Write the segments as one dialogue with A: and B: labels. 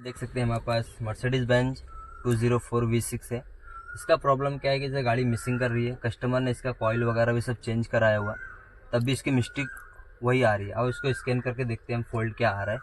A: देख सकते हैं हमारे पास मर्सिडीज बेंज 204 V6 है। इसका प्रॉब्लम क्या है कि जैसे गाड़ी मिसिंग कर रही है, कस्टमर ने इसका कॉइल वगैरह भी सब चेंज कराया हुआ, तब भी इसकी मिस्टेक वही आ रही है। और इसको स्कैन करके देखते हैं हम फॉल्ट क्या आ रहा है।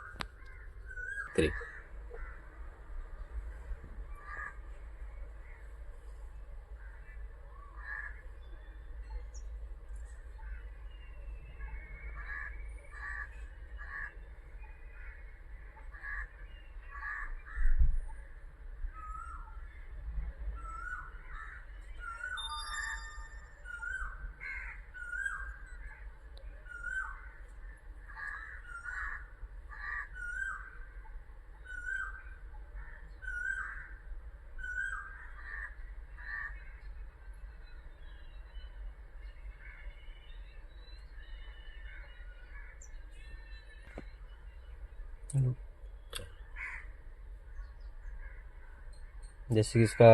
A: जैसे कि इसका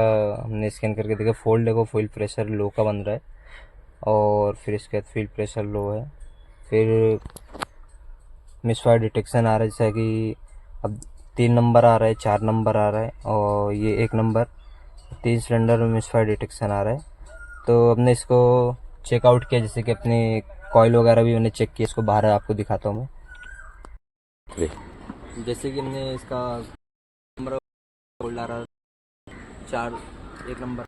A: हमने स्कैन करके देखा, फोल्ड देखो, फुल प्रेशर लो का बन रहा है, और फिर इसके बाद फील्ड प्रेशर लो है। फिर मिसफायर डिटेक्शन आ रहा है, जैसा कि अब 3 नंबर आ रहा है, 4 नंबर आ रहा है, और ये 1 नंबर, 3 सिलेंडर में मिसफायर डिटेक्शन आ रहा है। तो हमने इसको चेकआउट किया, जैसे कि अपने कॉइल वगैरह भी मैंने चेक किया। इसको बाहर आपको दिखाता हूँ मैं। जैसे कि हमने इसका नंबर फोल्ड आ रहा, 4 1 नंबर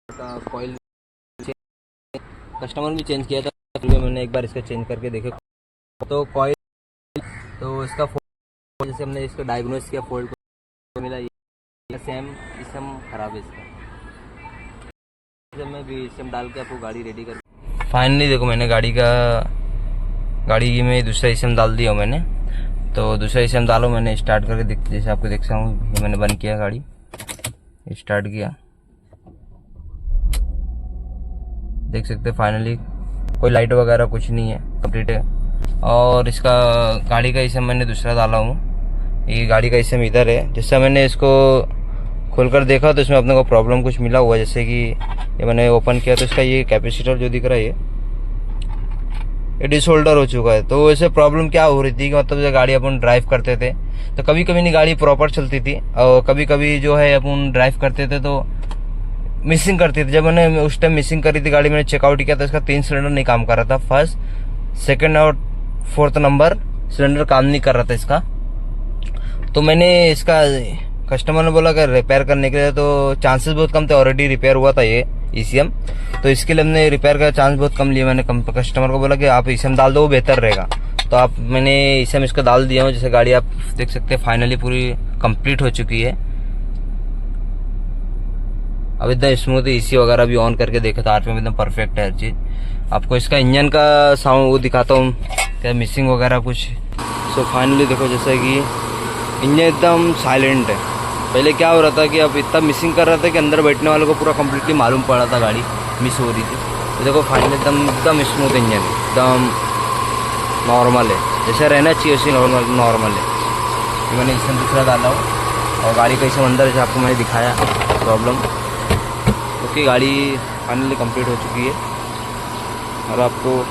A: का कॉइल कस्टमर भी चेंज किया था, फिर भी मैंने एक बार इसका चेंज करके देखे तो कॉइल, तो इसका फोल्ड जैसे हमने इसको डायग्नोस किया, फोल्ड को मिला ये सेम इसम खराब है इसका। मैं भी इसम डाल के आपको गाड़ी रेडी कर, फाइनली देखो मैंने गाड़ी में दूसरा इसम डाल दिया मैंने। तो दूसरा इसम डालो, मैंने स्टार्ट करके जैसे आपको देख सकता हूँ, ये मैंने बंद किया, गाड़ी स्टार्ट किया, देख सकते हैं फाइनली कोई लाइट वगैरह कुछ नहीं है, कंप्लीट है। और इसका गाड़ी का इसम मैंने दूसरा डाला हूँ, ये गाड़ी का इसम इधर है। जैसे मैंने इसको खोलकर देखा तो इसमें अपने को प्रॉब्लम कुछ मिला हुआ है। जैसे कि ये मैंने ओपन किया तो इसका ये कैपेसिटर जो दिख रहा है ये डिसहोल्डर हो चुका है। तो वैसे प्रॉब्लम क्या हो रही थी कि मतलब जब गाड़ी अपन ड्राइव करते थे तो कभी कभी नहीं गाड़ी प्रॉपर चलती थी, और कभी कभी जो है अपन ड्राइव करते थे तो मिसिंग करती थी। जब मैंने उस टाइम मिसिंग करी थी गाड़ी, मैंने चेकआउट किया तो इसका 3 सिलेंडर नहीं काम कर रहा था, फर्स्ट, सेकंड और 4th नंबर सिलेंडर काम नहीं कर रहा था इसका। तो मैंने इसका कस्टमर ने बोला कि रिपेयर करने के लिए, तो चांसेस बहुत कम थे, ऑलरेडी रिपेयर हुआ था ये ECM, तो इसके लिए हमने रिपेयर का चांस बहुत कम लिया। मैंने कस्टमर को बोला कि आप ECM डाल दो, वो बेहतर रहेगा। तो मैंने ECM इसका डाल दिया हूँ। जैसे गाड़ी आप देख सकते हैं फाइनली पूरी कंप्लीट हो चुकी है। अब एकदम स्मूथ AC वगैरह भी ऑन करके देखा था, RPM एकदम परफेक्ट है हर चीज़। आपको इसका इंजन का साउंड वो दिखाता हूँ, क्या मिसिंग वगैरह कुछ। सो फाइनली देखो, जैसा कि इंजन एकदम साइलेंट है। पहले क्या हो रहा था कि अब इतना मिसिंग कर रहा था कि अंदर बैठने वालों को पूरा कम्प्लीटली मालूम पड़ा था गाड़ी मिस हो रही थी। तो देखो फाइनली एकदम स्मूथ इंजन है, एकदम नॉर्मल है, जैसे रहना चाहिए उसी नॉर्मल है। मैंने इसमें दूसरा डाला हूँ, और गाड़ी का इसमें अंदर जैसे आपको मैंने दिखाया प्रॉब्लम, क्योंकि गाड़ी फाइनली कंप्लीट हो चुकी है। और आपको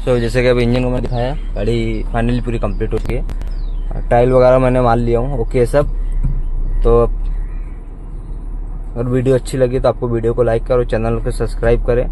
A: जैसे कि अभी इंजन को मैं दिखाया, गाड़ी फाइनली पूरी कंप्लीट हो चुकी है। टाइल वगैरह मैंने मान लिया हूँ, ओके सब। तो अगर वीडियो अच्छी लगी तो आपको वीडियो को लाइक करो, चैनल को सब्सक्राइब करें।